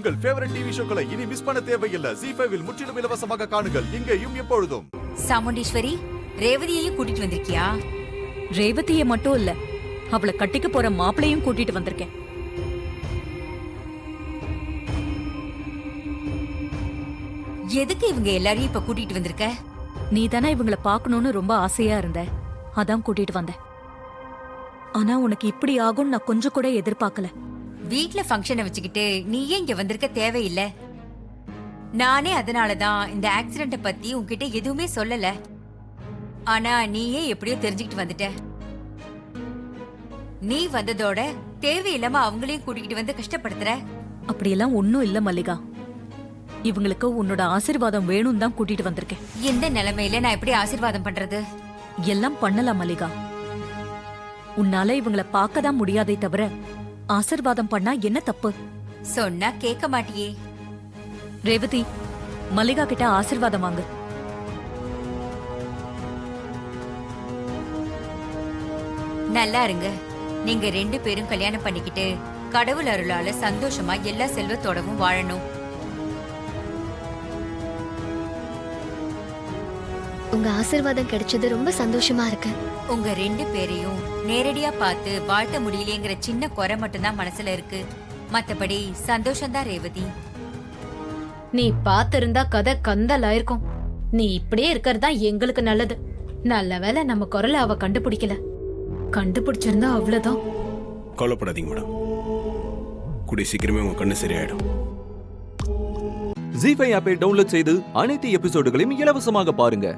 உங்கள் favourite TV ஷோக்களை இனி miss பண்ண தேவையில்லை. ZEE5 இல் முற்றிலும் இலவசமாக காணுங்கள். இங்கேயும் எப்பொழுதும். சாமுண்டீஸ்வரி, ரேவதியையும் கூட்டிட்டு வந்திருக்கியா? ரேவதியை மட்டும் இல்ல, அவளை கட்டிக்க போற மாப்பிளையும் கூட்டிட்டு வந்திருக்கேன். எதுக்கு இவங்க எல்லாரையும் இப்ப கூட்டிட்டு வந்திருக்க? நீ தானே இவங்கள பாக்கணும்னு ரொம்ப ஆசையா இருந்த, அதான் கூட்டிட்டு வந்தேன். ஆனா உனக்கு இப்படி ஆகும்னு நான் கொஞ்சம் கூட எதிர்பார்க்கல. வீட்ல ஃபங்க்ஷனை வச்சுக்கிட்டு நீயே இங்க வந்திருக்க தேவையில்லை. நானே அதனாலதான் இந்த ஆக்சிடென்ட பத்தி உன்கிட்ட எதுவுமே சொல்லல. ஆனா நீயே எப்படியோ தெரிஞ்சுக்கிட்டு வந்துட்ட. நீ வந்ததோட தேவையில்லாம அவங்களையும் கூட்டிகிட்டு வந்து கஷ்டப்படுத்துற. அப்படியெல்லாம் ஒன்னும் இல்ல மல்லிகா. இவங்களுக்கு உன்னோட ஆசீர்வாதம் வேணும் தான் கூட்டிட்டு வந்திருக்கேன். இந்த நிலைமையில நான் எப்படி ஆசீர்வாதம் பண்றது? எல்லாம் பண்ணலாம் மல்லிகா. உன்னால இவங்கள பார்க்கதான் முடியாதே தவிர ஆசீர்வாதம் பண்ணா என்ன தப்பு? சொன்னா கேட்க மாட்டியே. ரேவதி, மல்லிகா கிட்ட ஆசீர்வாதம் வாங்கு. நல்லா இருங்க. நீங்க 2 பேரும் கல்யாணம் பண்ணிக்கிட்டு கடவுள் அருளால சந்தோஷமா எல்லா செல்வத்தோடவும் வாழணும். உங்க ஆசீர்வாதம் கிடைச்சது ரொம்ப சந்தோஷமா இருக்கு. உங்க 2 பேரையும் நேரடியா பார்த்து வாழ்த்த முடியலையேங்கிற சின்ன குறை மட்டும்தான் மனசுல இருக்கு. மத்தபடி சந்தோஷம்தான் ரேவதி. நீ பாத்திருந்தா கதை கந்தலாயிருக்கும். நீ இப்படியே இருக்கிறது தான் எங்களுக்கு நல்லது. நல்ல வேளை நம்ம குரலை அவ கண்டுபிடிக்கல. கண்டுபிடிச்சிருந்தா அவ்வளவுதான். கவலைப்படாதீங்க மேடம், கூடிய சீக்கிரமே உங்க கண்ணு சரியாயிடும். ZEE5 ஆப்பை டவுன்லோட் செய்து அனைத்து எபிசோடுகளையும் இலவசமாக பாருங்க.